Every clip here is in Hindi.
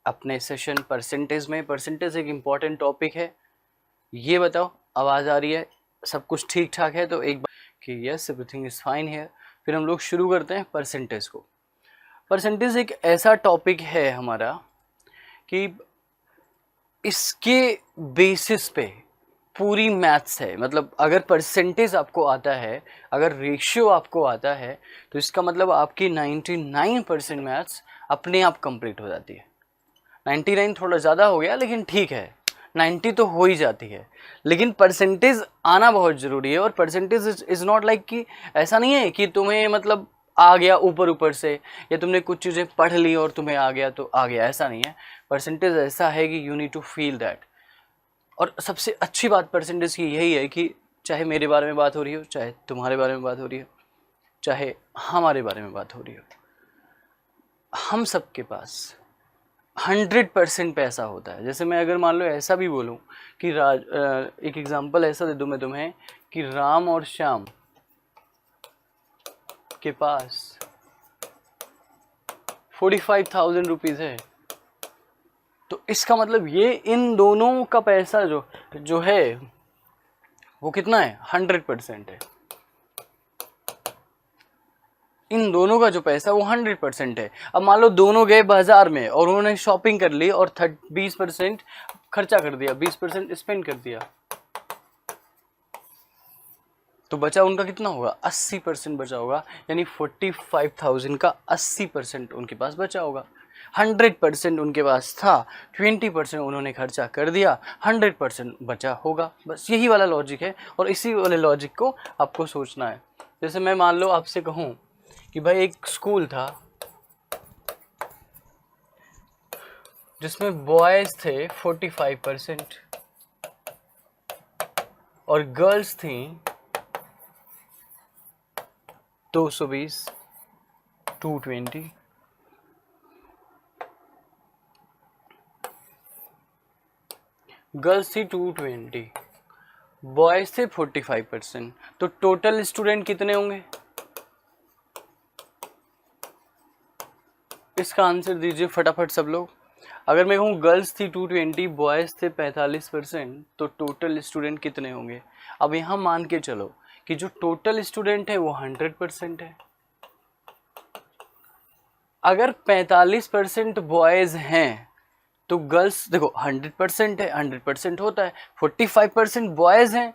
अपने सेशन परसेंटेज में। परसेंटेज एक इम्पॉर्टेंट टॉपिक है। ये बताओ, आवाज़ आ रही है, सब कुछ ठीक ठाक है? तो एक बार कि यस एवरीथिंग इज़ फाइन है। फिर हम लोग शुरू करते हैं परसेंटेज को। परसेंटेज एक ऐसा टॉपिक है हमारा कि इसके बेसिस पे पूरी मैथ्स है। मतलब अगर परसेंटेज आपको आता है, अगर रेशियो आपको आता है, तो इसका मतलब आपकी 99% मैथ्स अपने आप कंप्लीट हो जाती है। 99 थोड़ा ज़्यादा हो गया, लेकिन ठीक है, 90 तो हो ही जाती है। लेकिन परसेंटेज आना बहुत ज़रूरी है। और परसेंटेज इज़ नॉट लाइक कि ऐसा नहीं है कि तुम्हें मतलब आ गया ऊपर ऊपर से, या तुमने कुछ चीज़ें पढ़ ली और तुम्हें आ गया तो आ गया, ऐसा नहीं है। परसेंटेज ऐसा है कि you need to feel that. और सबसे अच्छी बात परसेंटेज की यही है कि चाहे मेरे बारे में बात हो रही हो, चाहे तुम्हारे बारे में बात हो रही हो, चाहे हमारे बारे में बात हो रही हो, हम सबके पास 100% पैसा होता है। जैसे मैं अगर मान लो ऐसा भी बोलूं कि एक एग्जांपल ऐसा दे दूं मैं तुम्हें कि राम और श्याम के पास 45,000 रुपीज़ है, तो इसका मतलब ये इन दोनों का पैसा जो है वो कितना है? 100% है। इन दोनों का जो पैसा वो 100% है। अब मान लो दोनों गए बाजार में और उन्होंने शॉपिंग कर ली और 20% खर्चा कर दिया, 20% स्पेंड कर दिया, तो बचा उनका कितना होगा? 80% बचा होगा। यानी 45,000 का 80% उनके पास बचा होगा। 100% उनके पास था, 20% उन्होंने खर्चा कर दिया, 100% बचा होगा। बस यही वाला लॉजिक है, और इसी वाले लॉजिक को आपको सोचना है। जैसे मैं मान लो आपसे कहूँ कि भाई एक स्कूल था जिसमें बॉयज़ थे 45% और गर्ल्स थी 220, 220। गर्ल्स थी 220, बॉयज़ थे 45%। तो टोटल स्टूडेंट कितने होंगे? इसका आंसर दीजिए फटाफट सब लोग। अगर मैं कहूँ गर्ल्स थी 220, बॉयज़ थे 45%, तो टोटल स्टूडेंट कितने होंगे? अब यहाँ मान के चलो कि जो टोटल स्टूडेंट है वो 100% है। अगर 45% बॉयज़ हैं तो गर्ल्स देखो 100% है, 100% होता है, 45% बॉयज़ हैं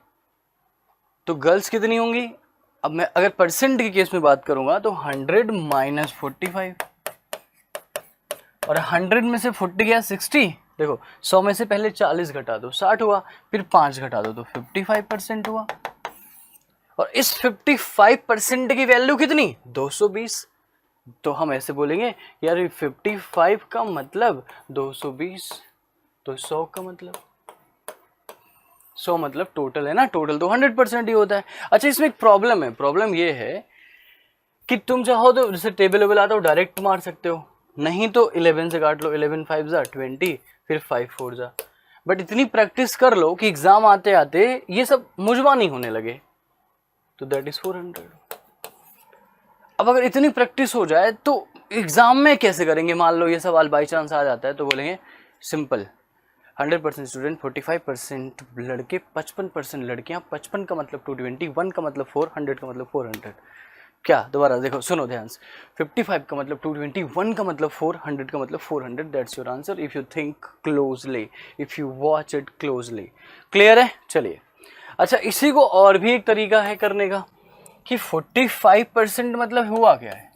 तो गर्ल्स कितनी होंगी? अब मैं अगर परसेंट के केस में बात करूंगा तो 100 माइनस 45, और 100 में से 40 गया 60। देखो 100 में से पहले 40 घटा दो 60 हुआ, फिर 5 घटा दो तो 55% हुआ। और इस 55% की वैल्यू कितनी? 220। तो हम ऐसे बोलेंगे यार 55 का मतलब 220, तो 100 का मतलब 100 मतलब टोटल है ना, टोटल तो 100% ही होता है। अच्छा, इसमें एक प्रॉब्लम है। प्रॉब्लम ये है कि तुम चाहो तो जैसे टेबल वेबल आता हो डायरेक्ट मार सकते हो, नहीं तो 11 से काट लो, 11 5 जा 20, फिर 5 4 जा। बट इतनी प्रैक्टिस कर लो कि एग्जाम आते आते ये सब मुझवा नहीं होने लगे, तो दैट इज 400। अब अगर इतनी प्रैक्टिस हो जाए तो एग्जाम में कैसे करेंगे? मान लो ये सवाल बाई चांस आ जाता है तो बोलेंगे सिंपल, 100% स्टूडेंट, 45% लड़के, 55% लड़कियां। 55 का मतलब 220, 1 का मतलब 400 का मतलब 400। क्या? दोबारा देखो, सुनो ध्यान से। 55 का मतलब 220, 1 का मतलब 400 का मतलब 400। That's your answer if you think closely, if you watch it closely. Clear है? चलिए, अच्छा इसी को और भी एक तरीका है करने का कि 45% मतलब हुआ क्या है?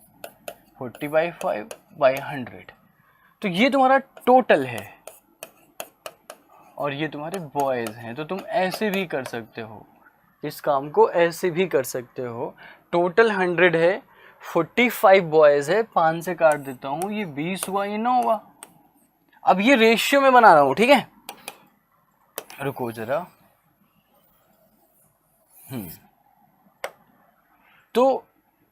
45 बाई 100, तो ये तुम्हारा टोटल है और ये तुम्हारे बॉयज़ हैं। तो तुम ऐसे भी कर सकते हो, इस काम को ऐसे भी कर सकते हो। टोटल 100 है, 45 बॉयज़ है, 5 से काट देता हूँ, ये 20 हुआ, ये 9 हुआ। अब ये रेशियो में बना रहा हूँ, ठीक है? रुको जरा। तो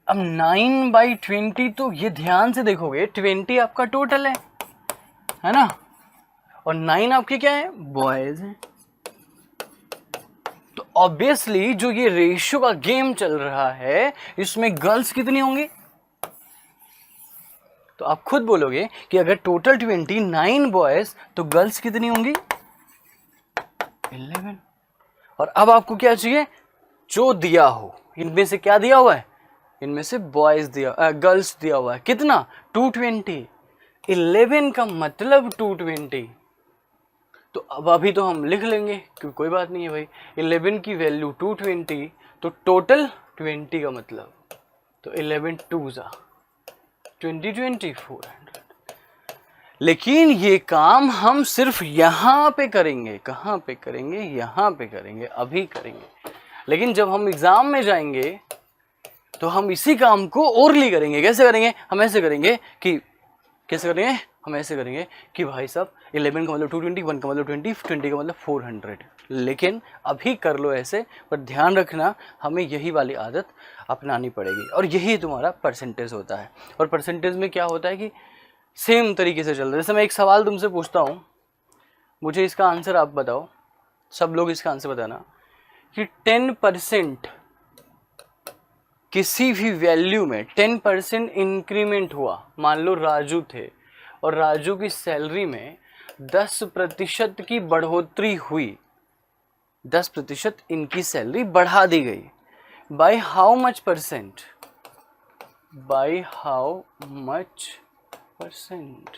अब 9/20, तो ये ध्यान से देखोगे 20 आपका टोटल है ना, और 9 आपके क्या है? बॉयज़ हैं। तो ऑब्वियसली जो ये रेशियो का गेम चल रहा है इसमें गर्ल्स कितनी होंगी? तो आप खुद बोलोगे कि अगर टोटल 29 बॉयज तो गर्ल्स कितनी होंगी 11। और अब आपको क्या चाहिए, जो दिया हो इनमें से क्या दिया हुआ है, इनमें से बॉयज दिया गर्ल्स दिया हुआ है कितना 220, 11 का मतलब 220। तो अब अभी तो हम लिख लेंगे क्योंकि कोई बात नहीं है भाई, 11 की वैल्यू 220 तो टोटल 20 का मतलब, तो 11 2 जा 20 400। लेकिन ये काम हम सिर्फ यहाँ पे करेंगे, कहाँ पे करेंगे, यहाँ पे करेंगे, अभी करेंगे। लेकिन जब हम एग्जाम में जाएंगे तो हम इसी काम को ओरली करेंगे। कैसे करेंगे, हम ऐसे करेंगे कि कैसे करेंगे, हम ऐसे करेंगे कि भाई साहब 11 का मतलब 220, 1 का मतलब 20, 20 का मतलब 400। लेकिन अभी कर लो ऐसे, पर ध्यान रखना हमें यही वाली आदत अपनानी पड़ेगी और यही तुम्हारा परसेंटेज होता है। और परसेंटेज में क्या होता है कि सेम तरीके से चल रहा है। जैसे मैं एक सवाल तुमसे पूछता हूँ, मुझे इसका आंसर आप बताओ, सब लोग इसका आंसर बताना कि 10% किसी भी वैल्यू में 10% इंक्रीमेंट हुआ, मान लो राजू थे और राजू की सैलरी में 10% की बढ़ोतरी हुई, 10% इनकी सैलरी बढ़ा दी गई, by how much percent, by how much percent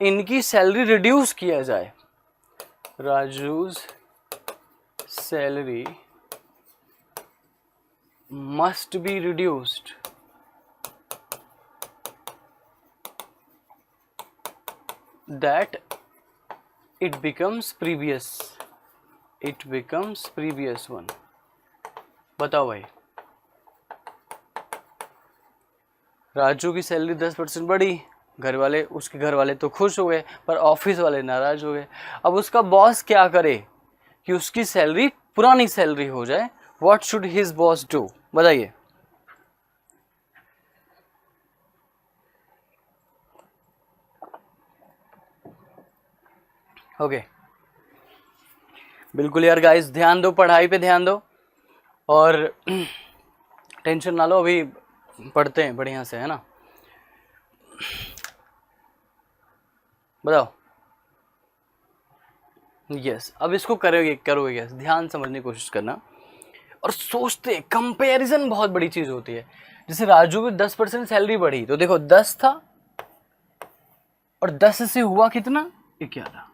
इनकी सैलरी रिड्यूस किया जाए, Raju's salary must be reduced that it becomes previous one। बताओ भाई, राजू की सैलरी 10% बढ़ी, घर वाले, उसके घर वाले तो खुश हो गए पर ऑफिस वाले नाराज हो गए। अब उसका बॉस क्या करे कि उसकी सैलरी पुरानी सैलरी हो जाए, what should his boss do, बताइए। ओके बिल्कुल यार गाइस, ध्यान दो, पढ़ाई पे ध्यान दो और टेंशन ना लो, अभी पढ़ते हैं बढ़िया से, है ना। बताओ यस, अब इसको करोगे यस, ध्यान समझने की कोशिश करना और सोचते हैं। कंपैरिजन बहुत बड़ी चीज होती है। जैसे राजू की 10% सैलरी बढ़ी, तो देखो 10 था और 10 से हुआ कितना 11,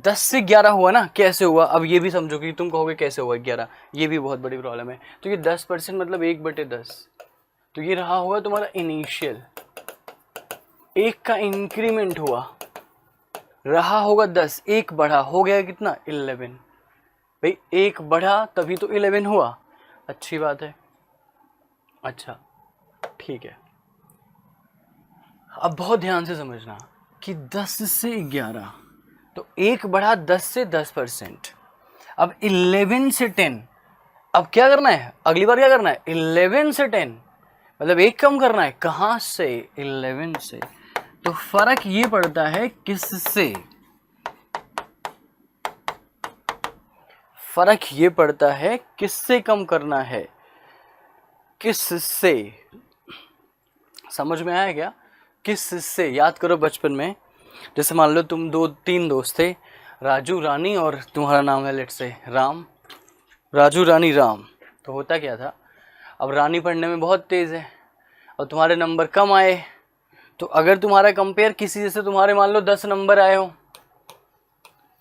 10 से 11 हुआ ना, कैसे हुआ, अब ये भी समझो कि तुम कहोगे कैसे हुआ 11, ये भी बहुत बड़ी प्रॉब्लम है। तो ये 10% मतलब 1/10, तो ये रहा होगा तुम्हारा इनिशियल, 1 का इंक्रीमेंट हुआ, रहा होगा 10, 1 बढ़ा, हो गया कितना 11। भाई 1 बढ़ा तभी तो 11 हुआ, अच्छी बात है, अच्छा ठीक है। अब बहुत ध्यान से समझना कि 10 से 11, तो 1 बढ़ा 10 से 10%, अब 11 से 10, अब क्या करना है, अगली बार क्या करना है, 11 से 10 मतलब 1 कम करना है, कहाँ से 11 से। तो फर्क ये पड़ता है किससे, फर्क ये पड़ता है किससे कम करना है, किससे, समझ में आया क्या, किससे। याद करो बचपन में, जैसे मान लो तुम 2-3 दोस्त थे, राजू रानी और तुम्हारा नाम है लेट से राम, राजू रानी राम। तो होता क्या था, अब रानी पढ़ने में बहुत तेज है और तुम्हारे नंबर कम आए, तो अगर तुम्हारा कंपेयर किसी, जैसे तुम्हारे मान लो 10 नंबर आए हो,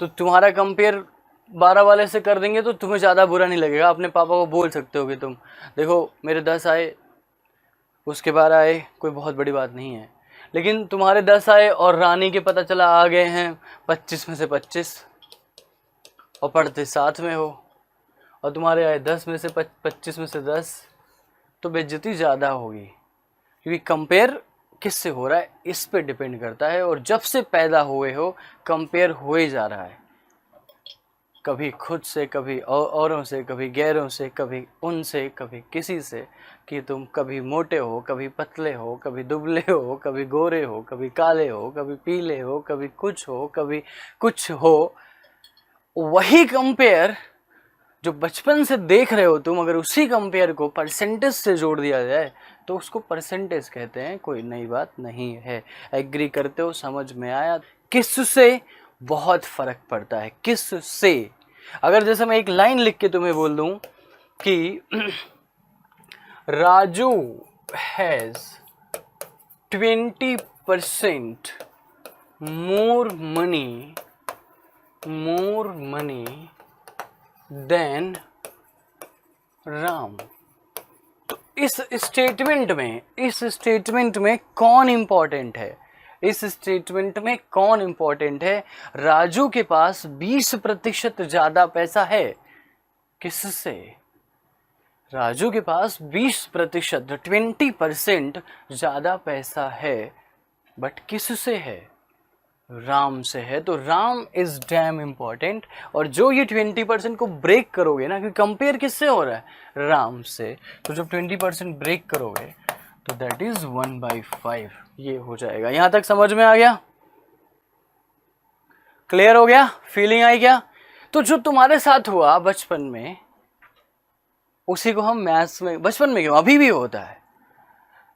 तो तुम्हारा कंपेयर 12 वाले से कर देंगे तो तुम्हें ज़्यादा बुरा नहीं लगेगा। अपने पापा को बोल सकते हो कि तुम देखो मेरे 10 आए, उसके 12 आए, कोई बहुत बड़ी बात नहीं है। लेकिन तुम्हारे 10 आए और रानी के पता चला आ गए हैं 25 में से 25 और पढ़ते साथ में हो, और तुम्हारे आए 10 में से 25 में से 10, तो बेइज्जती ज़्यादा होगी, क्योंकि कंपेयर किससे हो रहा है इस पे डिपेंड करता है। और जब से पैदा हुए हो कंपेयर हो ही जा रहा है, कभी खुद से, कभी औरों से, कभी गैरों से, कभी उनसे, कभी किसी से, कि तुम कभी मोटे हो, कभी पतले हो, कभी दुबले हो, कभी गोरे हो, कभी काले हो, कभी पीले हो, कभी कुछ हो, कभी कुछ हो। वही कंपेयर जो बचपन से देख रहे हो तुम, अगर उसी कंपेयर को परसेंटेज से जोड़ दिया जाए तो उसको परसेंटेज कहते हैं, कोई नई बात नहीं है। एग्री करते हो, समझ में आया? किससे बहुत फर्क पड़ता है, किससे। अगर जैसे मैं एक लाइन लिख के तुम्हें बोल दूं कि Raju has 20% more money than Ram, तो इस स्टेटमेंट में कौन इंपॉर्टेंट है? इस स्टेटमेंट में कौन इंपॉर्टेंट है? राजू के पास 20% ज्यादा पैसा है। किससे? राजू के पास 20%, 20% ज्यादा पैसा है, बट किससे है? राम से है। तो राम इज डैम इंपॉर्टेंट। और जो ये 20% को ब्रेक करोगे ना, क्योंकि कंपेयर किससे हो रहा है? राम से। तो जब 20% ब्रेक करोगे तो दैट इज 1/5, ये हो जाएगा। यहां तक समझ में आ गया? क्लियर हो गया? फीलिंग आई क्या? तो जो तुम्हारे साथ हुआ बचपन में, उसी को हम मैथ्स में, बचपन में क्यों, अभी भी होता है,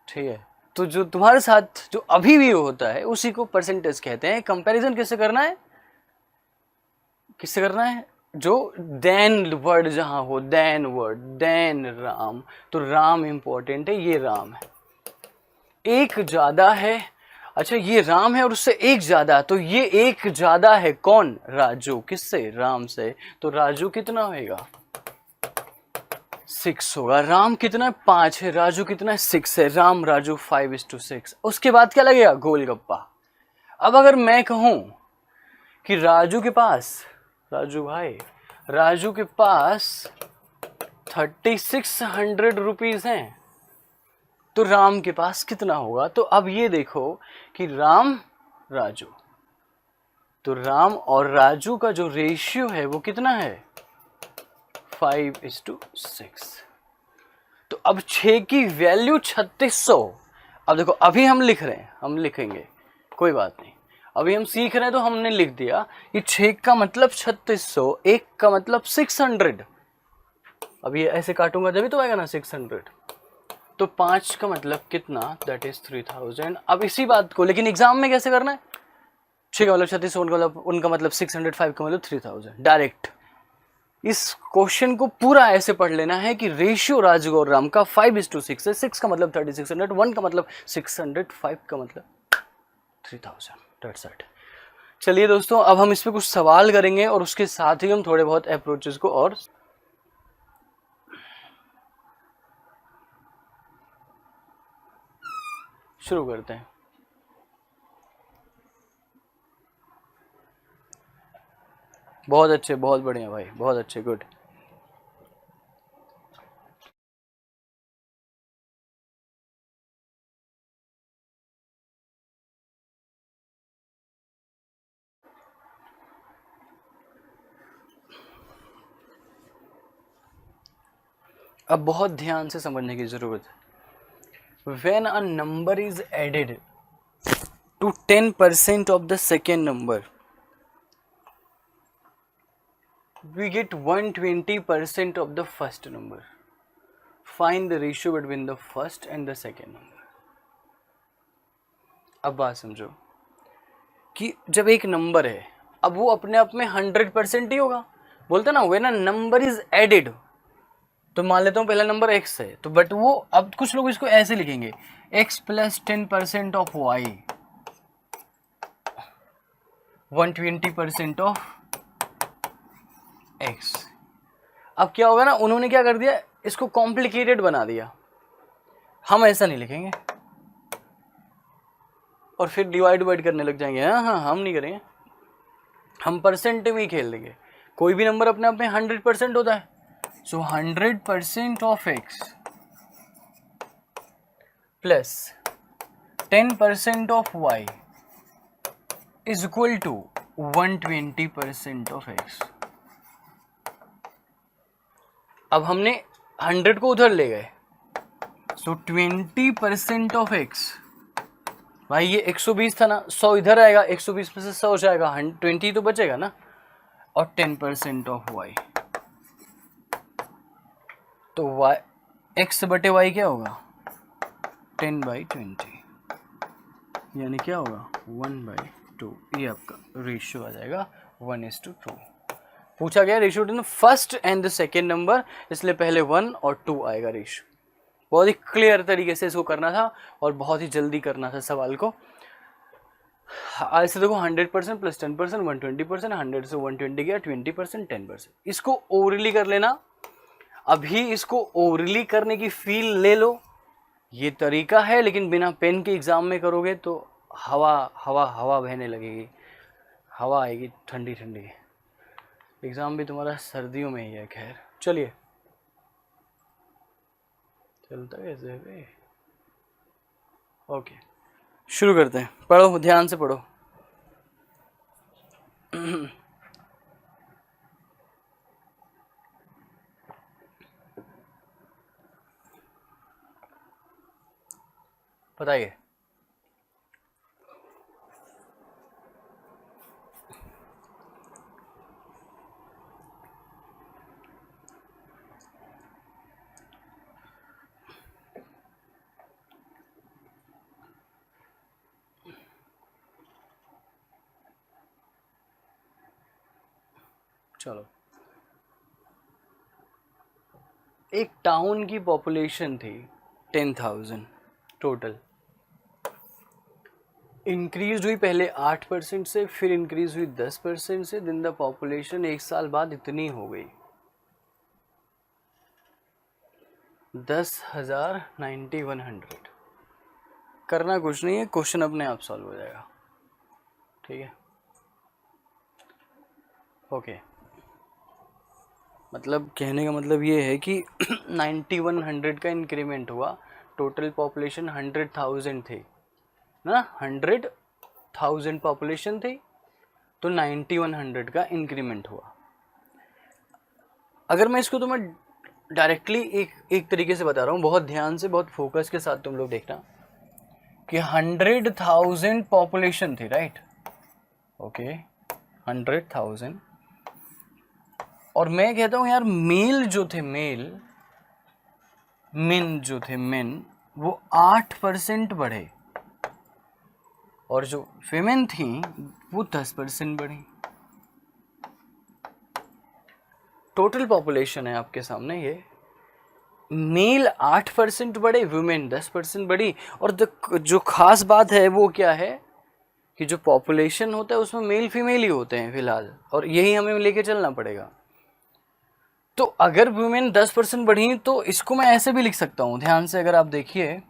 ठीक है? तो जो तुम्हारे साथ जो अभी भी होता है उसी को परसेंटेज कहते हैं। कंपैरिजन किससे करना है? किससे करना है? जो देन वर्ड जहां हो, देन वर्ड, देन राम, तो राम इंपॉर्टेंट है, ये राम है। एक ज्यादा है, अच्छा ये राम है और उससे एक ज्यादा, तो ये एक ज्यादा है कौन? राजू। किससे? राम से। तो राजू कितना होगा? 6 होगा। राम कितना है? 5 है। राजू कितना है? 6 है। राम राजू 5:6। उसके बाद क्या लगेगा? गोलगप्पा। अब अगर मैं कहूं कि राजू के पास, राजू भाई, राजू के पास 3600 रुपीज हैं, तो राम के पास कितना होगा? तो अब ये देखो कि राम राजू, तो राम और राजू का जो रेशियो है वो कितना है? 5:6। तो अब 6 की वैल्यू 3600। अब देखो, अभी हम लिख रहे हैं, हम लिखेंगे, कोई बात नहीं, अभी हम सीख रहे हैं तो हमने लिख दिया कि 6 का मतलब 3600, 1 का मतलब 600। अब ये ऐसे काटूंगा तभी तो आएगा ना 600। तो 5 का मतलब कितना? That is 3000। अब इसी बात को लेकिन एग्जाम में कैसे करना है? 6 का मतलब 3600, उनका मतलब 600, 5 का मतलब 3000। डायरेक्ट इस क्वेश्चन को पूरा ऐसे पढ़ लेना है कि रेशियो राजू और राम का 5:6 है। 6 का मतलब 3600, 1 का मतलब 600, 5 का मतलब 3000। That's it. चलिए दोस्तों, अब हम इस पे कुछ सवाल करेंगे और उसके साथ ही हम थोड़े बहुत अप्रोचेस को और शुरू करते हैं। बहुत अच्छे, बहुत बढ़िया भाई, बहुत अच्छे, गुड। अब बहुत ध्यान से समझने की जरूरत है। When a number is added to 10% of the second number, we get 120% of the first number. Find the ratio between the first and the second number. अब बात समझो कि जब एक नंबर है, अब वो अपने आप में 100% ही होगा। बोलते ना, when a number is added, तो मान लेता हूँ पहला नंबर x है, तो बट वो, अब कुछ लोग इसको ऐसे लिखेंगे, x + 10% of y 120% of x। अब क्या होगा ना, उन्होंने क्या कर दिया, इसको कॉम्प्लिकेटेड बना दिया। हम ऐसा नहीं लिखेंगे और फिर डिवाइड करने लग जाएंगे। हाँ, हम नहीं करेंगे, हम परसेंट में ही खेल देंगे। कोई भी नंबर अपने आप में 100% होता है। So 100% of x plus 10% of y is equal to 120% of x। अब हमने 100 को उधर ले गए, सो 20% ऑफ x, भाई ये 120 था ना, 100 इधर आएगा, 120 में से 100 हो जाएगा, 20 तो बचेगा ना, और 10% ऑफ y, तो y x बटे y क्या होगा? 10/20, यानी क्या होगा 1/2, ये आपका रेशियो आ जाएगा 1:2। पूछा गया ratio in first and the second number, इसलिए पहले 1 और 2 आएगा रेशियो। बहुत ही क्लियर तरीके से इसको करना था और बहुत ही जल्दी करना था सवाल को। ऐसे देखो 100% प्लस 10%, 120%, 100 से 120 गया 20%, 10%। इसको ओवरली कर लेना, अभी इसको ओवरली करने की फील ले लो, ये तरीका है, लेकिन बिना पेन के एग्जाम में करोगे तो हवा हवा हवा बहने लगेगी, हवा आएगी ठंडी ठंडी। एग्जाम भी तुम्हारा सर्दियों में ही है। खैर चलिए, चलता कैसे है? ओके, शुरू करते हैं। पढ़ो, ध्यान से पढ़ो। बताइए। चलो, एक टाउन की पॉपुलेशन थी 10,000 टोटल। इंक्रीज हुई पहले 8% से, फिर इंक्रीज हुई 10% से, दिन द पॉपुलेशन एक साल बाद इतनी हो गई 10,000 9100। करना कुछ नहीं है, क्वेश्चन अपने आप सॉल्व हो जाएगा। ठीक है, ओके। मतलब कहने का मतलब ये है कि 9100 का इंक्रीमेंट हुआ, टोटल पॉपुलेशन 100,000 थी ना, 100,000 पॉपुलेशन थी, तो 9100 का इंक्रीमेंट हुआ। अगर मैं इसको तुम्हें डायरेक्टली एक तरीके से बता रहा हूँ, बहुत ध्यान से, बहुत फोकस के साथ तुम लोग देखना कि 100,000 पॉपुलेशन थी, राइट? ओके, 100,000, और मैं कहता हूँ यार मेल जो थे, मेन जो थे, वो 8% बढ़े, और जो फेमेन थी वो 10% बढ़ी। टोटल पॉपुलेशन है आपके सामने, ये मेल 8% बढ़े, वुमेन 10% बढ़ी। और जो खास बात है वो क्या है कि जो पॉपुलेशन होता है उसमें मेल फीमेल ही होते हैं फिलहाल, और यही हमें लेके चलना पड़ेगा। तो अगर वुमेन 10% बढ़ी तो इसको मैं ऐसे भी लिख सकता हूँ, ध्यान से अगर आप देखिए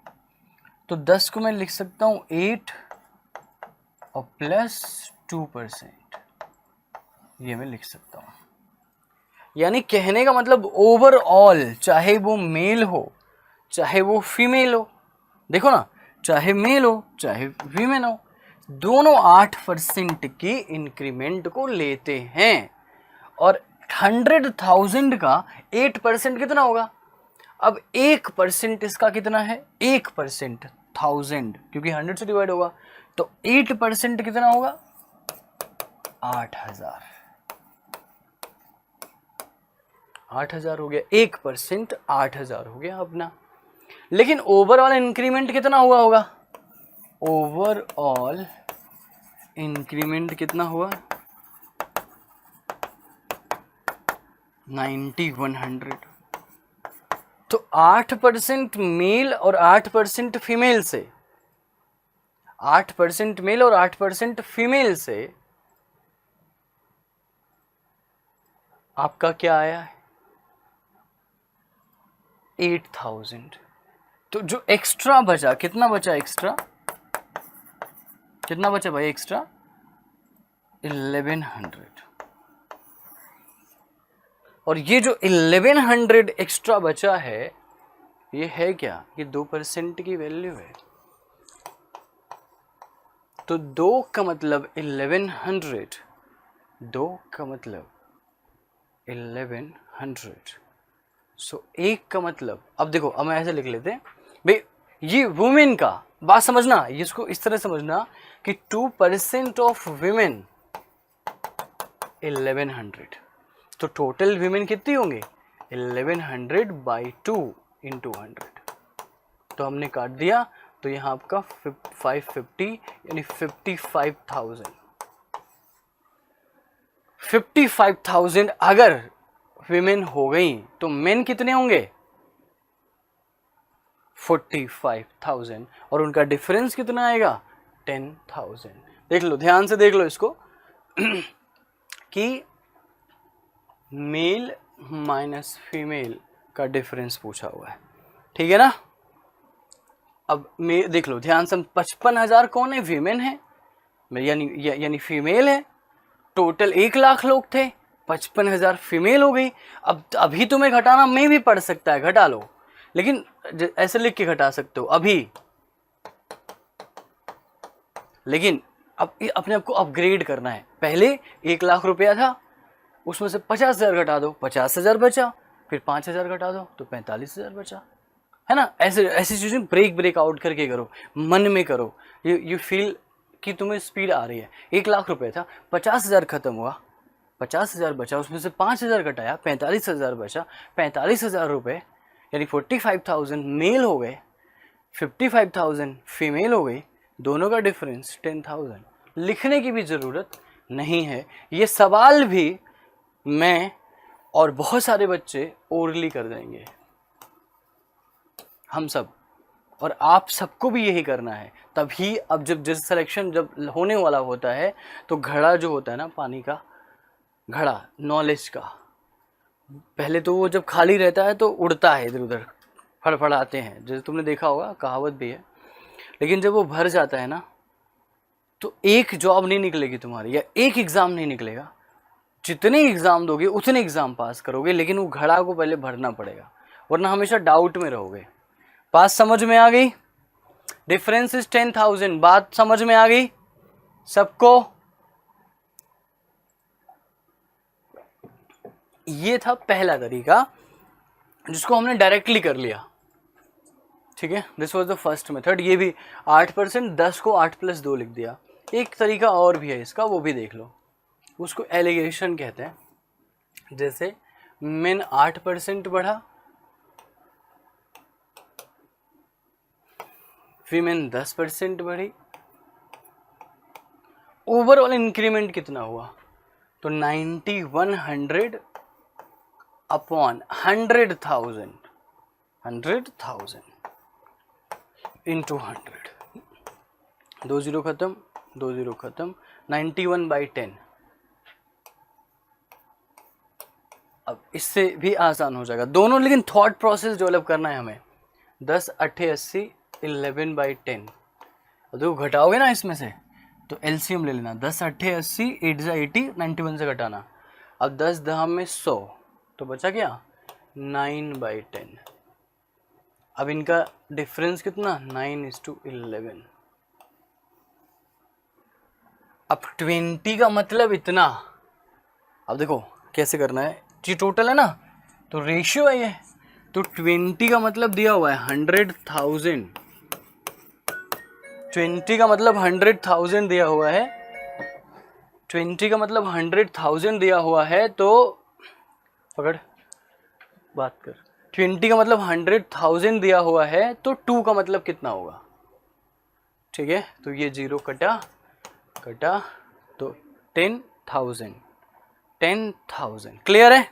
तो 10 को मैं लिख सकता हूँ 8 और प्लस 2%, ये मैं लिख सकता हूँ। यानी कहने का मतलब ओवरऑल, चाहे वो मेल हो चाहे वो फीमेल हो, देखो ना, चाहे मेल हो चाहे फीमेल हो, दोनों 8% की इंक्रीमेंट को लेते हैं। और 100,000 का 8% कितना होगा? अब 1% इसका कितना है? 1% 1000, क्योंकि 100 से डिवाइड होगा, तो 8% कितना होगा? 8,000। 8,000 हो गया, 1% 8,000 हो गया अपना। लेकिन ओवरऑल इंक्रीमेंट कितना हुआ होगा? ओवरऑल इंक्रीमेंट कितना हुआ? 9100। तो 8% मेल और 8% फीमेल से, 8% मेल और 8% फीमेल से आपका क्या आया है? 8,000। तो जो एक्स्ट्रा बचा, कितना बचा एक्स्ट्रा? कितना बचा भाई एक्स्ट्रा? 1100। और ये जो 1100 एक्स्ट्रा बचा है, ये है क्या? ये 2% की वैल्यू है। तो 2 का मतलब 1100, 2 का मतलब 1100। सो 1 का मतलब, अब देखो, अब मैं ऐसे लिख लेते हैं भाई, ये वुमेन का बात समझना, इसको इस तरह समझना कि 2% ऑफ वुमेन 1100, तो टोटल वुमेन कितनी होंगे? 1100 बाई 2 इंटू 100। तो हमने काट दिया, तो यहाँ आपका 550 यानी 55,000। 55,000 अगर विमेन हो गई तो मेन कितने होंगे? 45,000 और उनका डिफरेंस कितना आएगा? 10,000। देख लो, ध्यान से देख लो इसको कि मेल माइनस फीमेल का डिफरेंस पूछा हुआ है, ठीक है ना। अब देख लो ध्यान से, 55,000 कौन है? वीमेन है, यानी फीमेल है। टोटल 1,00,000 लोग थे, 55,000 फीमेल हो गई। अब अभी तुम्हें घटाना में भी पड़ सकता है, घटा लो, लेकिन ऐसे लिख के घटा सकते हो अभी। लेकिन अब अपने आप को अपग्रेड करना है। पहले 1,00,000 रुपया था, उसमें से 50,000 घटा दो, 50,000 बचा, फिर 5,000 घटा दो तो 45,000 बचा, है ना। ऐसे ऐसी चीजें ब्रेक आउट करके करो, मन में करो। यू फील कि तुम्हें स्पीड आ रही है। 1,00,000 रुपये था, 50,000 खत्म हुआ, 50,000 बचा, उसमें से 5,000 घटाया, 45,000 बचा। 45,000 रुपये यानी 45,000 मेल हो गए, 55,000 फीमेल हो गई, दोनों का डिफरेंस 10,000। लिखने की भी ज़रूरत नहीं है, ये सवाल भी मैं और बहुत सारे बच्चे ओरली कर देंगे, हम सब, और आप सबको भी यही करना है। तभी अब जब सिलेक्शन जब होने वाला होता है तो घड़ा जो होता है ना, पानी का घड़ा, नॉलेज का, पहले तो वो जब खाली रहता है तो उड़ता है इधर उधर, फड़फड़ाते हैं, जैसे तुमने देखा होगा, कहावत भी है। लेकिन जब वो भर जाता है ना तो एक जॉब नहीं निकलेगी तुम्हारी, या एक एग्ज़ाम नहीं निकलेगा। जितने एग्ज़ाम दोगे उतने एग्ज़ाम पास करोगे, लेकिन वो घड़ा को पहले भरना पड़ेगा, वरना हमेशा डाउट में रहोगे। बात समझ में आ गई? Difference is 10,000। बात समझ में आ गई सबको? ये था पहला तरीका जिसको हमने डायरेक्टली कर लिया, ठीक है। This was the first method. ये भी 8%, 10 को 8+2 लिख दिया। एक तरीका और भी है इसका, वो भी देख लो, उसको एलिगेशन कहते हैं। जैसे मेन 8% बढ़ा, वीमेन 10% बढ़ी, ओवरऑल इंक्रीमेंट कितना हुआ? तो 9100 अपॉन 100,000, 100,000 इंटू 100, 2 0 खत्म, 2 0 खत्म, 91/10। अब इससे भी आसान हो जाएगा दोनों, लेकिन थॉट प्रोसेस डेवलप करना है हमें। 10 8 80, 11/10। और देखो घटाओगे ना इसमें से तो एलसीएम ले लेना। 10 8 80, 8 80, 91 से घटाना। अब 10 10 में 100, तो बचा क्या? 9/10। अब इनका डिफरेंस कितना? 9:11। अब 20 का मतलब इतना। अब देखो कैसे करना है, जी टोटल है ना, तो रेशियो है ये, तो 20 का मतलब दिया हुआ है 100,000। 20 का मतलब 100,000 दिया हुआ है, 20 का मतलब 100,000 दिया हुआ है, तो पकड़ बात कर। 20 का मतलब 100,000 दिया हुआ है, तो 2 का मतलब कितना होगा? ठीक है, तो ये 0 कटा कटा, तो 10,000। 10,000 क्लियर है?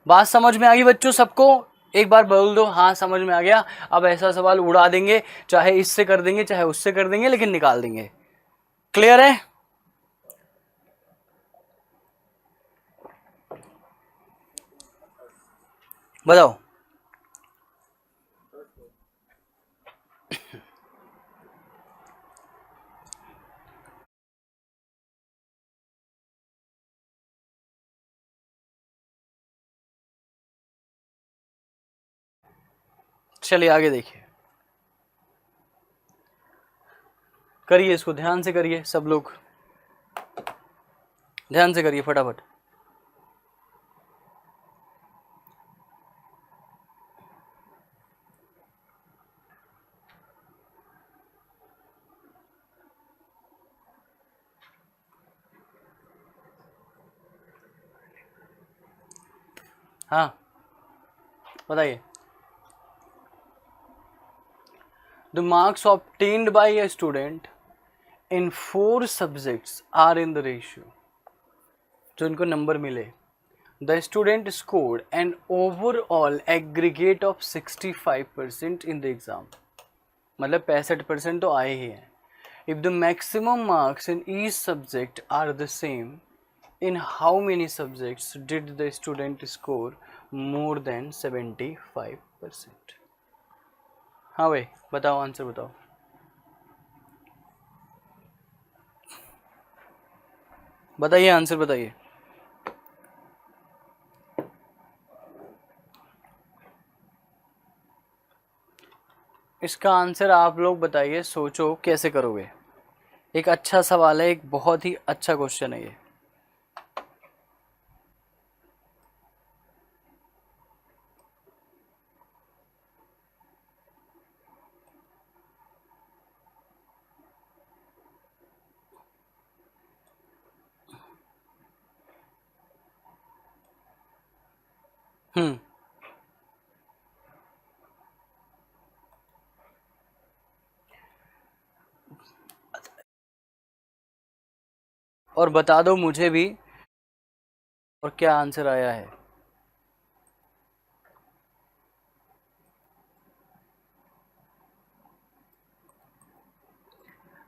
बात समझ में आ गई बच्चों सबको? एक बार बोल दो हाँ समझ में आ गया। अब ऐसा सवाल उड़ा देंगे, चाहे इससे कर देंगे चाहे उससे कर देंगे, लेकिन निकाल देंगे। क्लियर है? बताओ। चलिए आगे देखिए, करिए इसको, ध्यान से करिए सब लोग, ध्यान से करिए फटाफट। हाँ बताइए। The marks obtained by a student in 4 subjects are in the ratio, जो इनको नंबर मिले, the student scored an overall aggregate of 65% in the exam, मतलब 65% तो आए ही हैं. If the maximum marks in each subject are the same, in how many subjects did the student score more than 75%? हाँ भाई बताओ, आंसर बताओ. बताइए, आंसर बताइए. इसका आंसर आप लोग बताइए, सोचो कैसे करोगे. एक अच्छा सवाल है, एक बहुत ही अच्छा क्वेश्चन है ये. हम्म. और बता दो मुझे भी, और क्या आंसर आया है.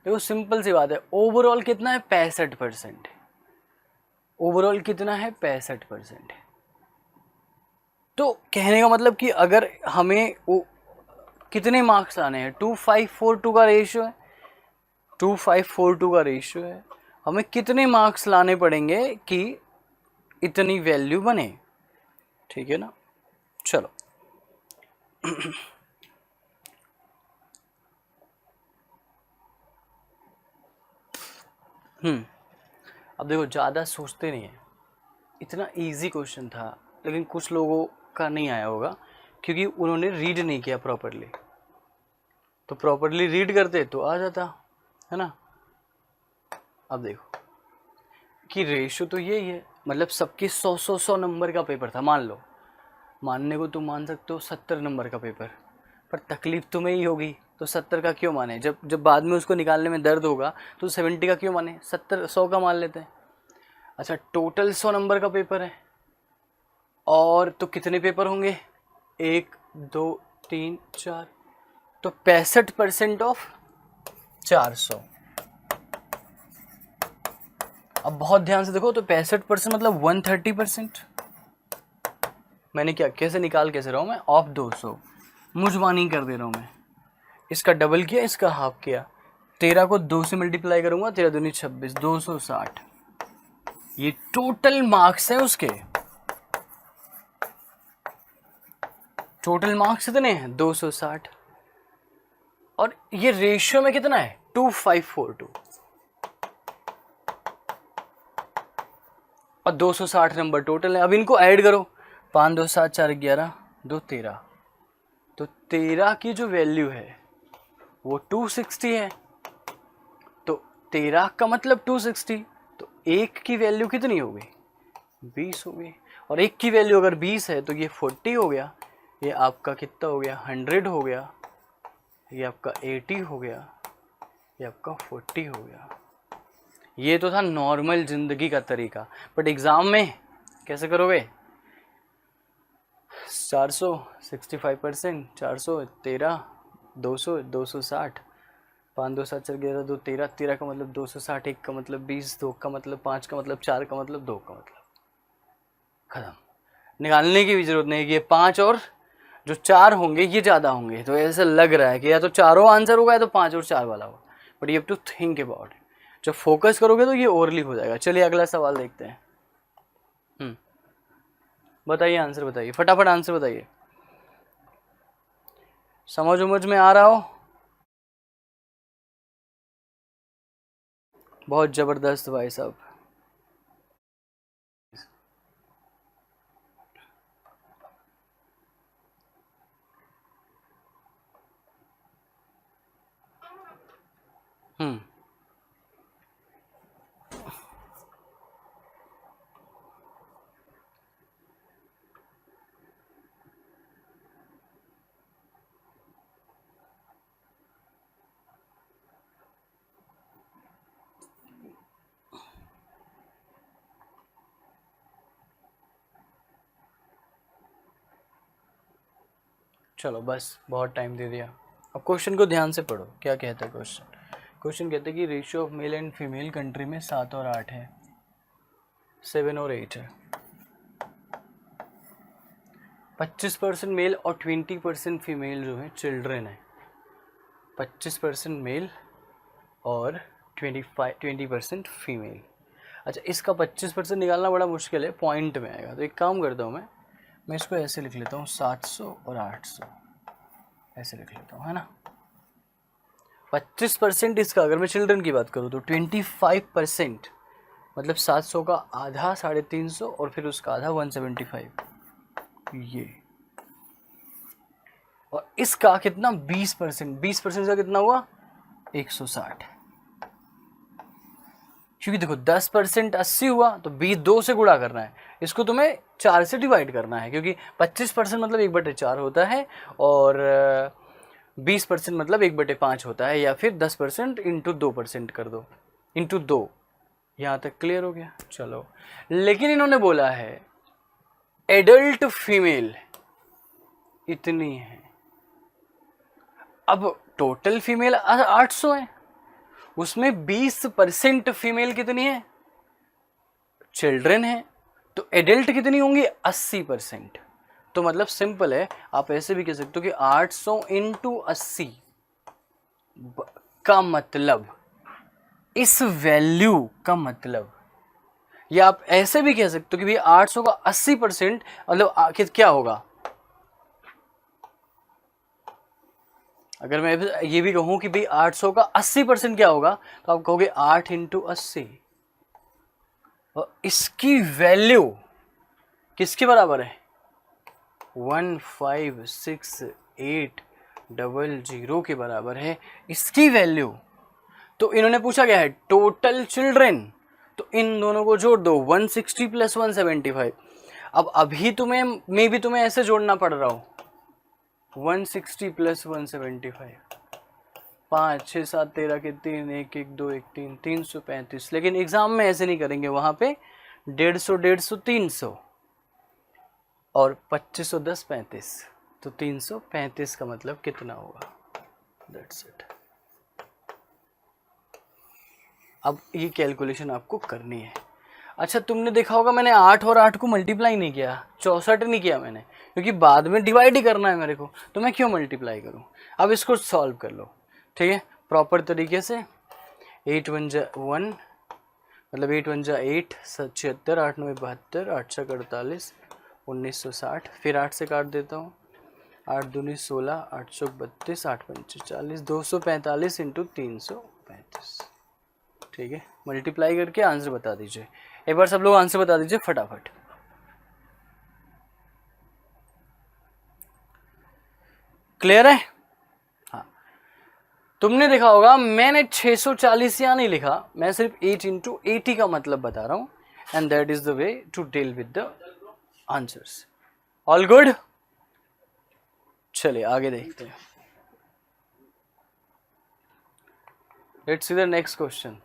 देखो सिंपल सी बात है, ओवरऑल कितना है, 65%. ओवरऑल कितना है, 65%. तो कहने का मतलब कि अगर हमें वो कितने मार्क्स आने हैं, 2542 का रेशियो है, 2542 का रेशियो है, हमें कितने मार्क्स लाने पड़ेंगे कि इतनी वैल्यू बने. ठीक है ना. चलो. अब देखो ज़्यादा सोचते नहीं है, इतना इजी क्वेश्चन था, लेकिन कुछ लोगों का नहीं आया होगा क्योंकि उन्होंने रीड नहीं किया प्रॉपरली. तो प्रॉपरली रीड करते तो आ जाता, है ना. अब देखो कि रेशियो तो यही है, मतलब सबके 100 नंबर का पेपर था. मान लो, मानने को तुम मान सकते हो 70 नंबर का पेपर, पर तकलीफ तुम्हें ही होगी. तो 70 का क्यों माने, जब जब बाद में उसको निकालने में दर्द होगा तो 70 का क्यों माने, 100 का मान लेते हैं. अच्छा, टोटल 100 नंबर का पेपर है, और तो कितने पेपर होंगे, 1 2 3 4, तो 65% ऑफ 400. अब बहुत ध्यान से देखो, तो 65% मतलब 130%. मैंने क्या, कैसे निकाल कैसे रहा हूँ मैं, ऑफ 200, मुझवानी कर दे रहा हूँ मैं. इसका डबल किया, इसका हाफ किया, 13 को 2 से मल्टीप्लाई करूंगा, 13 दूनी 26, 260. ये टोटल मार्क्स है उसके. टोटल मार्क्स कितने हैं, 260. और ये रेशियो में कितना है, 2542. और 260 नंबर टोटल है. अब इनको ऐड करो, 5 2 7 4 11 2 13. तो 13 की जो वैल्यू है वो 260 है. तो 13 का मतलब 260, तो एक की वैल्यू कितनी हो गई, 20 हो गई. और एक की वैल्यू अगर 20 है तो ये 40 हो गया, ये आपका कितना हो गया, 100 हो गया, ये आपका 80 हो गया, ये आपका 40 हो गया. ये तो था नॉर्मल जिंदगी का तरीका, बट एग्जाम में कैसे करोगे, 400 65%, 400 13 200 260, 5 2 7 4 11 2 13, 13 का मतलब 260, 1 का मतलब 20, 2 का मतलब 5 का मतलब 4 का मतलब 2 का मतलब, खत्म. निकालने की भी जरूरत नहीं कि ये 5 और जो 4 होंगे ये ज़्यादा होंगे. तो ऐसा लग रहा है कि या तो चारों आंसर होगा या तो 5 और 4 वाला होगा, but you have to think about. जब फोकस करोगे तो ये ओरली हो जाएगा. चलिए अगला सवाल देखते हैं. बताइए, आंसर बताइए, फटाफट आंसर बताइए. समझ उमझ में आ रहा हो, बहुत ज़बरदस्त भाई साहब. हम्म. चलो बस बहुत टाइम दे दिया। अब क्वेश्चन को ध्यान से पढ़ो, क्या कहता है क्वेश्चन। क्वेश्चन कहते हैं कि ratio of male and female country में 7 और 8 है, 7 और 8 है। 25% मेल और 20% फीमेल जो है चिल्ड्रन है। 25% मेल और 20% फीमेल। अच्छा, इसका 25% निकालना बड़ा मुश्किल है, पॉइंट में आएगा। तो एक काम करता हूँ मैं इसको ऐसे लिख लेता हूँ, 700 और 800 ऐसे लिख लेता हूँ, है ना। 25% इसका, अगर मैं चिल्ड्रन की बात करूँ तो 25% मतलब 700 का आधा 350 और फिर उसका आधा 175, ये। और इसका कितना 20%, 20% का कितना हुआ 160। क्योंकि देखो 10% 80 हुआ तो 20 2 से गुणा करना है, इसको तुम्हें 4 से डिवाइड करना है, क्योंकि 25% मतलब 1/4 होता है और 20% मतलब 1/5 होता है, या फिर 10% इंटू 2% कर दो, इंटू 2। यहाँ तक क्लियर हो गया। चलो, लेकिन इन्होंने बोला है एडल्ट फीमेल इतनी है। अब टोटल फीमेल 800 है, उसमें 20% फीमेल कितनी है, चिल्ड्रन है, तो एडल्ट कितनी होंगी 80%। तो मतलब सिंपल है, आप ऐसे भी कह सकते हो कि 800 इंटू 80 का मतलब, इस वैल्यू का मतलब, या आप ऐसे भी कह सकते हो कि भाई 800 का 80% मतलब आखिर क्या होगा। अगर मैं ये भी कहूं कि भाई 800 का 80% क्या होगा, तो आप कहोगे 8 इंटू 80, और इसकी वैल्यू किसके बराबर है 15680 के बराबर है इसकी वैल्यू। तो इन्होंने पूछा क्या है टोटल चिल्ड्रन, तो इन दोनों को जोड़ दो 160 प्लस 175। अब अभी मैं भी तुम्हें ऐसे जोड़ना पड़ रहा हो 160 प्लस 175, 5 6 7 13 के 3 1 1 2 1 3 335। लेकिन एग्जाम में ऐसे नहीं करेंगे, वहां पे 150 150 300 और 2510 35, तो 335 का मतलब कितना होगा, दैट्स इट। अब ये कैलकुलेशन आपको करनी है। अच्छा, तुमने देखा होगा मैंने 8 और 8 को मल्टीप्लाई नहीं किया, 64 नहीं किया मैंने, क्योंकि बाद में डिवाइड ही करना है मेरे को, तो मैं क्यों मल्टीप्लाई करूं। अब इसको सॉल्व कर लो, ठीक है, प्रॉपर तरीके से। 8 1 जा 1 मतलब 8 1 जा 8, 76, 8 9 72, 8 6 48, 1960, फिर 8 से काट देता हूँ, 8 दूनी 16, 8 चौक 32, 8 पंचे 40, 245 इंटू 335। ठीक है, मल्टीप्लाई करके आंसर बता दीजिए। एक बार सब लोग आंसर बता दीजिए फटाफट। क्लियर है। हाँ, तुमने देखा होगा मैंने 640 यहाँ नहीं लिखा, मैं सिर्फ 8 इंटू 80 का मतलब बता रहा हूँ, and that is the way to deal with the answers. All good, चलिए आगे देखते हैं। Let's see the next question.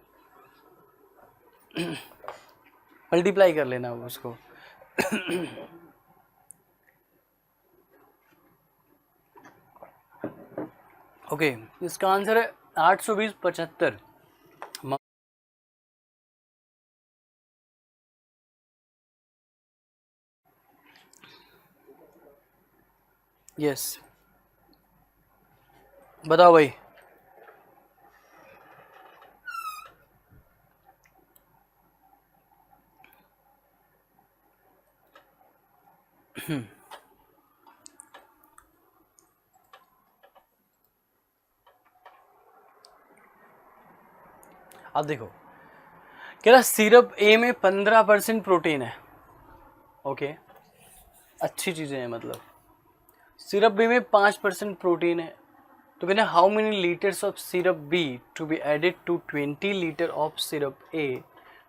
Multiply कर लेना उसको। ओके, इसका आंसर है 820 75। यस, बताओ भाई। अब देखो, कह रहा सिरप ए में 15% प्रोटीन है। ओके, अच्छी चीजें हैं, मतलब सिरप बी में 5% प्रोटीन है, तो कहते हैं how many litres of syrup be to be added to 20 litre of syrup A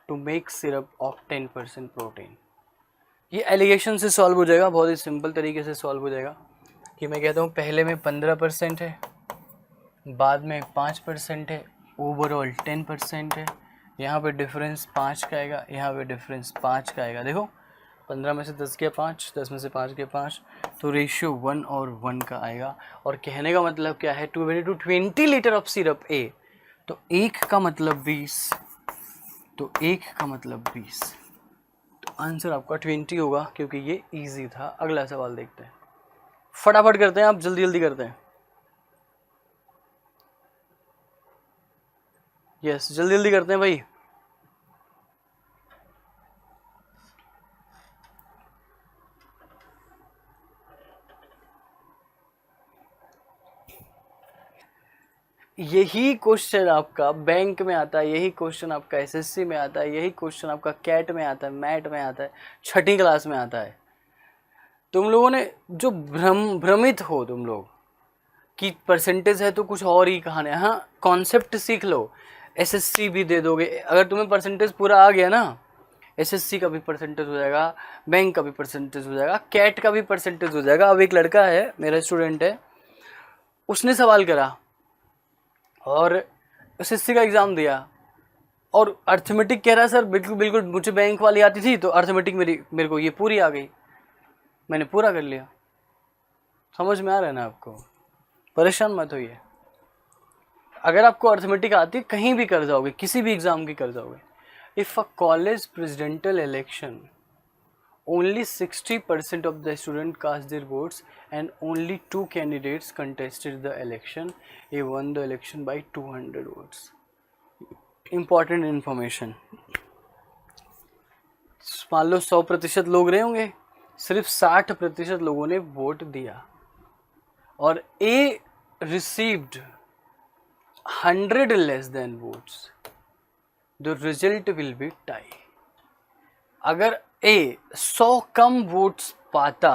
to make syrup of 10% protein. ये एलिगेशन से सॉल्व हो जाएगा, बहुत ही सिंपल तरीके से सॉल्व हो जाएगा। कि मैं कहता हूँ पहले में 15% है, बाद में 5% है, ओवरऑल 10% है। यहाँ पे डिफरेंस 5 का आएगा, यहाँ पे डिफरेंस 5 का आएगा। देखो 15 में से 10 गया 5, 10 में से 5 गया 5, तो रेशियो 1 और 1 का आएगा। और कहने का मतलब क्या है, 20 लीटर ऑफ सिरप ए, तो 1 का मतलब 20, तो 1 का मतलब 20, तो आंसर आपका 20 होगा, क्योंकि ये इजी था। अगला सवाल देखते हैं, फटाफट करते हैं, आप जल्दी जल्दी करते हैं। यस, जल्दी जल्दी करते हैं भाई। यही क्वेश्चन आपका बैंक में आता है, यही क्वेश्चन आपका एसएससी में आता है, यही क्वेश्चन आपका कैट में आता है, मैट में आता है, 6ठी क्लास में आता है। तुम लोगों ने जो भ्रमित हो तुम लोग कि परसेंटेज है तो कुछ और ही कहानी है। हाँ, कॉन्सेप्ट सीख लो, एसएससी भी दे दोगे। अगर तुम्हें परसेंटेज पूरा आ गया ना, एसएससी का भी परसेंटेज हो जाएगा, बैंक का भी परसेंटेज हो जाएगा, कैट का भी परसेंटेज हो जाएगा। अब एक लड़का है, मेरा स्टूडेंट है, उसने सवाल करा और एसएससी का एग्ज़ाम दिया और अर्थमेटिक कह रहा है सर बिल्कुल बिल्कुल मुझे बैंक वाली आती थी, तो अर्थमेटिक मेरे को ये पूरी आ गई, मैंने पूरा कर लिया। समझ में आ रहा है ना आपको? परेशान मत होइए। अगर आपको अर्थमेटिक आती है, कहीं भी कर जाओगे, किसी भी एग्ज़ाम की कर जाओगे। If a college presidential election only 60% of the students cast their votes and only 2 candidates contested the election, he won the election by 200 votes. Important information. मान लो 100% लोग रहे होंगे, सिर्फ 60% लोगों ने वोट दिया और A received 100 less than votes, the result will be tie. अगर ए 100 कम वोट्स पाता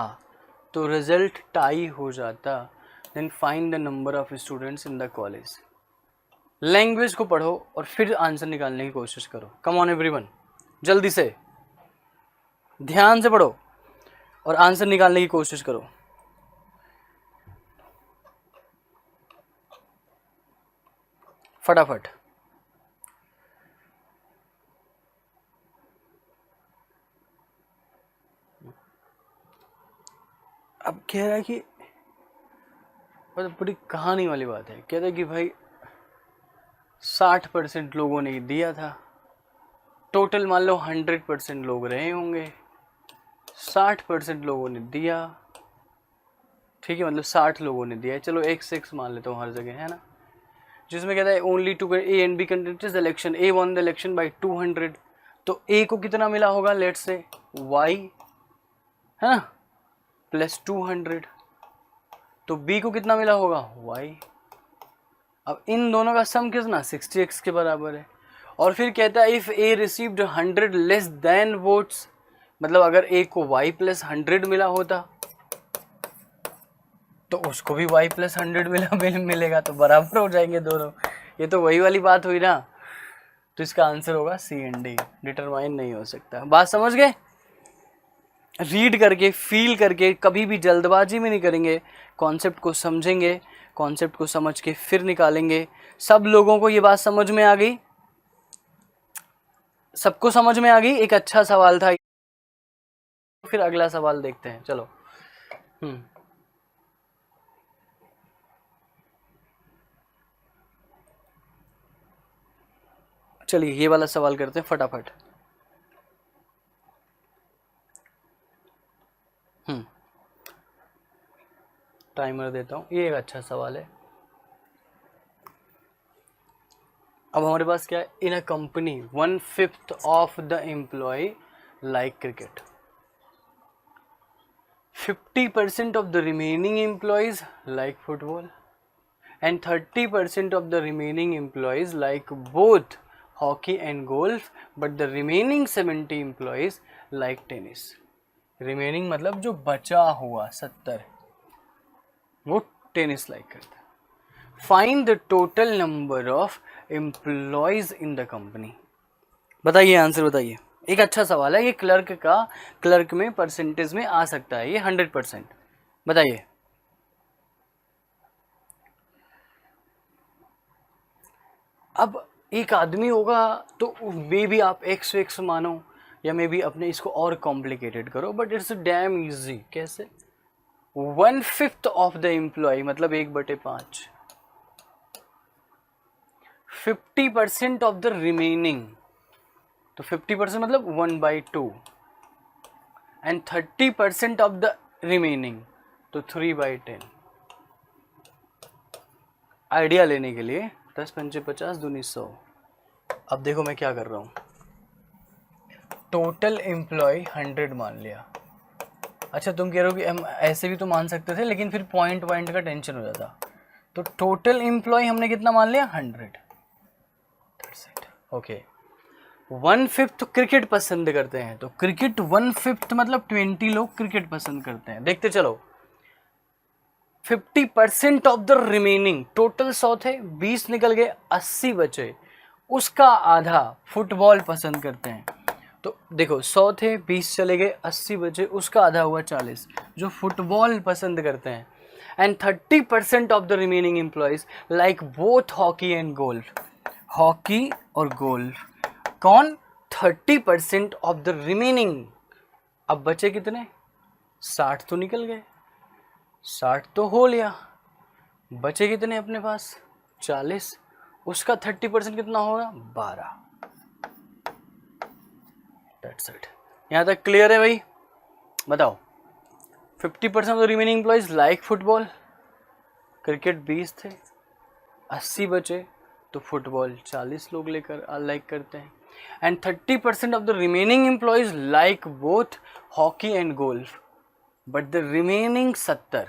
तो रिजल्ट टाई हो जाता। Then find the number of students in the college. Language को पढ़ो और फिर आंसर निकालने की कोशिश करो। कम ऑन एवरीवन, जल्दी से ध्यान से पढ़ो और आंसर निकालने की कोशिश करो। फटाफट। अब कह रहा है कि मतलब बड़ी कहानी वाली बात है, कहता है कि भाई 60% लोगों ने दिया था, टोटल मान लो 100% लोग रहे होंगे, 60% लोगों ने दिया, ठीक है, मतलब 60 लोगों ने दिया है, चलो एक से एक मान लेता हूँ हर जगह, है ना, जिसमें कहता है only to A and B contested the election, A won the election by 200, तो ए को कितना मिला होगा, लेट्स से वाई, है ना, प्लस 200, तो बी को कितना मिला होगा, वाई। अब इन दोनों का सम कितना, 60x के बराबर है। और फिर कहता है if A received 100 less than votes, मतलब अगर ए को y प्लस 100 मिला होता तो उसको भी y प्लस 100 मिलेगा, तो बराबर हो जाएंगे दोनों। ये तो वही वाली बात हुई ना, तो इसका आंसर होगा सी एंड डी, डिटरमाइन नहीं हो सकता। बात समझ गए? रीड करके, फील करके, कभी भी जल्दबाजी में नहीं करेंगे, कॉन्सेप्ट को समझेंगे, कॉन्सेप्ट को समझ के फिर निकालेंगे। सब लोगों को ये बात समझ में आ गई? सबको समझ में आ गई? एक अच्छा सवाल था। फिर अगला सवाल देखते हैं, चलो। चलिए ये वाला सवाल करते हैं फटाफट। टाइमर देता हूँ, ये एक अच्छा सवाल है। अब हमारे पास क्या है, in a company 1/5 of the employ like cricket, 50% of the remaining employees like football, and 30% of the remaining employees like both hockey and golf, but the remaining 70 employees like tennis. Remaining मतलब जो बचा हुआ 70 वो टेनिस लाइक करता है। Find the total number of employees in the company. बताइए, आंसर बताइए। एक अच्छा सवाल है ये, क्लर्क में परसेंटेज में आ सकता है ये 100%। बताइए। अब एक आदमी होगा तो मे भी आप x मानो, या मे बी अपने इसको और कॉम्प्लिकेटेड करो, बट इट्स डैम इजी। कैसे? 1/5 ऑफ द एम्प्लॉय मतलब 1/5, 50% ऑफ द रिमेनिंग, तो 50% मतलब 1/2, एंड 30% ऑफ द रिमेनिंग तो 3/10। आइडिया लेने के लिए 10 पंचे 50 दूनी 100। अब देखो मैं क्या कर रहा हूँ, टोटल एम्प्लॉय 100 मान लिया। अच्छा तुम कह रहे हो कि हम ऐसे भी तो मान सकते थे, लेकिन फिर पॉइंट का टेंशन हो जाता। तो टोटल एम्प्लॉय हमने कितना मान लिया? 100। ओके, 1/5 तो क्रिकेट पसंद करते हैं, तो क्रिकेट 1/5 मतलब 20 लोग क्रिकेट पसंद करते हैं। देखते चलो, 50% ऑफ द रिमेनिंग, टोटल 100 थे, 20 निकल गए, 80 बचे, उसका आधा फुटबॉल पसंद करते हैं। तो देखो 100 थे, 20 चले गए, 80 बचे, उसका आधा हुआ 40 जो फुटबॉल पसंद करते हैं। And 30% of the remaining employees like both hockey and golf, hockey और गोल्फ। कौन? 30% ऑफ द रिमेनिंग। अब बचे कितने? 60 तो निकल गए, 60 तो हो लिया, बचे कितने अपने पास? 40, उसका 30% कितना होगा? 12। That's it। यहाँ तक क्लियर है भाई? बताओ, 50% of the remaining employees like football, cricket 20 थे, 80 बचे, तो फुटबॉल 40 लोग लेकर लाइक करते हैं। And 30% of the remaining employees like both hockey and golf, but the remaining 70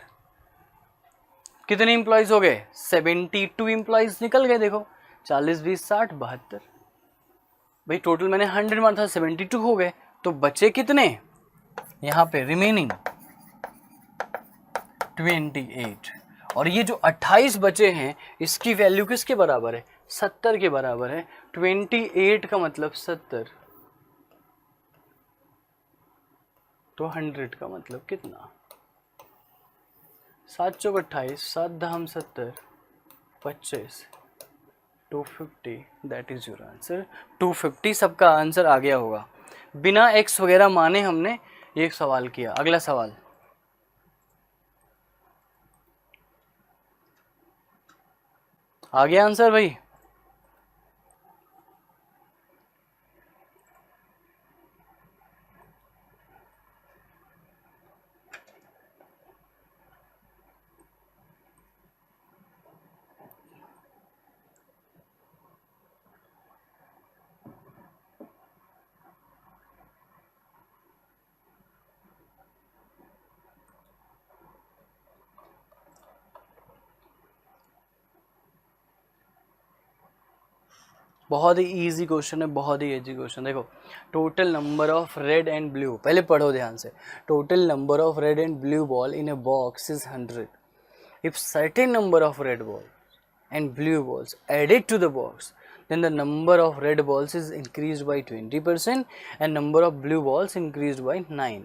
कितने एम्प्लॉयज हो गए? 72 एम्प्लॉयज निकल गए। देखो 40 20 60 72, भाई टोटल मैंने 100 माना था, 72 हो गए, तो बचे कितने यहाँ पे? रिमेनिंग 28। और ये जो 28 बचे हैं इसकी वैल्यू किसके बराबर है? 70 के बराबर है। 28 का मतलब 70, तो 100 का मतलब कितना? 7 चौक 28, 7 धाम 70, 25, 250, दैट इज योर आंसर। 250 सबका आंसर आ गया होगा, बिना एक्स वगैरह माने हमने ये सवाल किया। अगला सवाल, आ गया आंसर भाई? बहुत ही इजी क्वेश्चन है, बहुत ही इजी क्वेश्चन। देखो, total number of red and blue, पहले पढ़ो ध्यान से। Total number of red and blue ball in a box is 100 if certain number of red ball and blue balls added to the box, then the number of red balls is increased by 20% and number of blue balls increased by 9,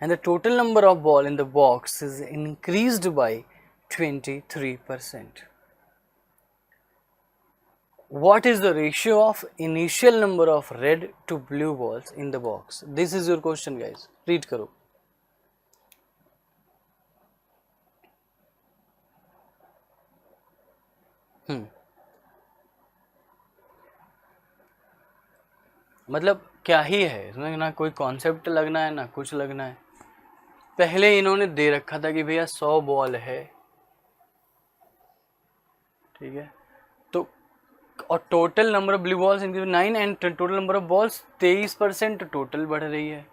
and the total number of ball in the box is increased by 23%. What is the ratio of initial number of red to blue balls in the box? This is your question guys, read करो। मतलब क्या ही है इसमें, ना कोई कॉन्सेप्ट लगना है ना कुछ लगना है। पहले इन्होंने दे रखा था कि भैया 100 बॉल है, ठीक है, तो और total number of blue balls increase 9 and total number of balls 23% total बढ़ रही है,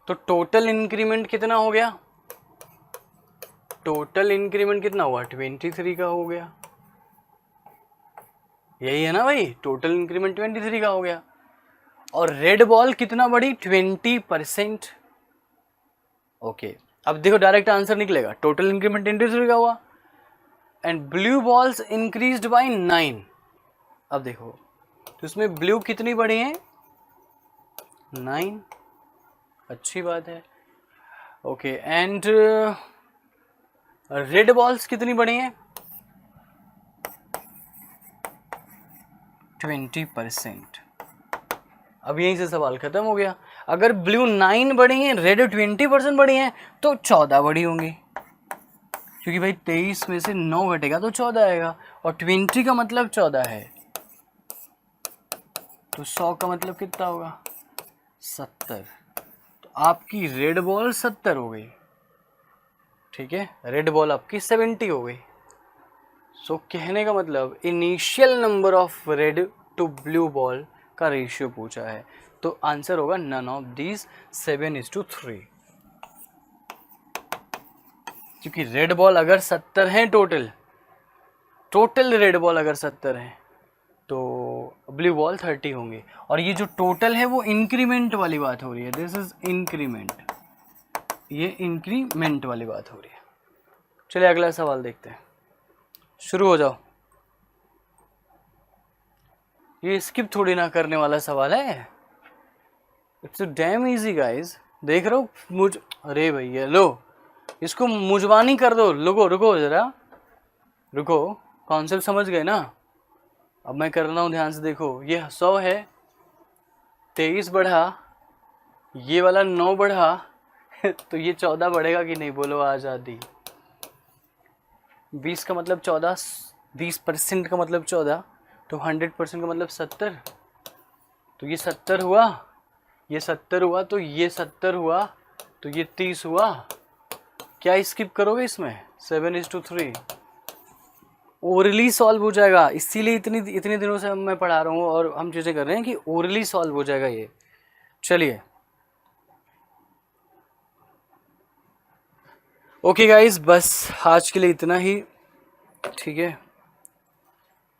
तो टोटल इंक्रीमेंट कितना हो गया? टोटल इंक्रीमेंट कितना हुआ? 23 का हो गया। यही है ना भाई, टोटल इंक्रीमेंट 23 का हो गया। और रेड बॉल कितना बढ़ी? 20%। ओके, अब देखो डायरेक्ट आंसर निकलेगा, टोटल इंक्रीमेंट 23 का हुआ and blue balls increased by 9। अब देखो तो इसमें ब्लू कितनी बढ़ी है? 9, अच्छी बात है। ओके, एंड रेड बॉल्स कितनी बढ़ी हैं? 20%। अब यहीं से सवाल खत्म हो गया। अगर ब्लू 9 बढ़ी हैं, रेड 20% बढ़ी हैं, तो 14 बढ़ी होंगी, क्योंकि भाई 23 में से 9 घटेगा तो 14 आएगा, और 20 का मतलब 14 है, तो 100 का मतलब कितना होगा? 70। तो आपकी रेड बॉल 70 हो गई, ठीक है, रेड बॉल आपकी 70 हो गई। सो कहने का मतलब initial number of red to blue ball का रेशियो पूछा है, तो आंसर होगा नन ऑफ दीज 7:3, क्योंकि रेड बॉल अगर 70 हैं टोटल रेड बॉल अगर 70 हैं तो ब्लू बॉल 30 होंगे, और ये जो टोटल है वो इंक्रीमेंट वाली बात हो रही है, दिस इज इंक्रीमेंट, ये इंक्रीमेंट वाली बात हो रही है। चलिए अगला सवाल देखते हैं, शुरू हो जाओ। ये स्किप थोड़ी ना करने वाला सवाल है, इट्स डैम इजी गाइस। देख रहे हो अरे भैया लो, इसको मुजबानी कर दो। रुको जरा, रुको, कॉन्सेप्ट समझ गए ना? अब मैं कर रहा हूँ, ध्यान से देखो। ये 100 है, 23 बढ़ा, ये वाला 9 बढ़ा तो ये 14 बढ़ेगा कि नहीं? बोलो आजादी। 20 का मतलब 14, 20% का मतलब 14, तो 100% का मतलब 70, तो ये 70 हुआ, ये 70 हुआ, तो ये 70 हुआ, तो ये 30 हुआ। क्या स्किप करोगे इसमें? 7:3 ओरली सॉल्व हो जाएगा, इसीलिए इतने दिनों से मैं पढ़ा रहा हूँ और हम चीज़ें कर रहे हैं कि ओरली सॉल्व हो जाएगा ये। चलिए ओके गाइस, बस आज के लिए इतना ही, ठीक है,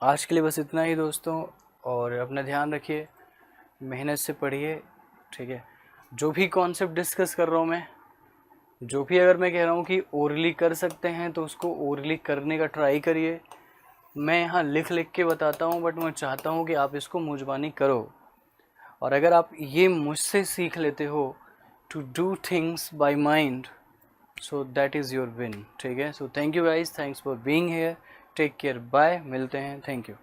आज के लिए बस इतना ही दोस्तों, और अपना ध्यान रखिए, मेहनत से पढ़िए, ठीक है। जो भी कॉन्सेप्ट डिस्कस कर रहा हूँ मैं, जो भी अगर मैं कह रहा हूँ कि ओरली कर सकते हैं तो उसको ओरली करने का ट्राई करिए। मैं यहाँ लिख के बताता हूँ, बट मैं चाहता हूँ कि आप इसको मुजबानी करो, और अगर आप ये मुझसे सीख लेते हो to do things by mind, so that is your win, ठीक है। So thank you guys, thanks for being here, take care, bye, मिलते हैं, थैंक यू।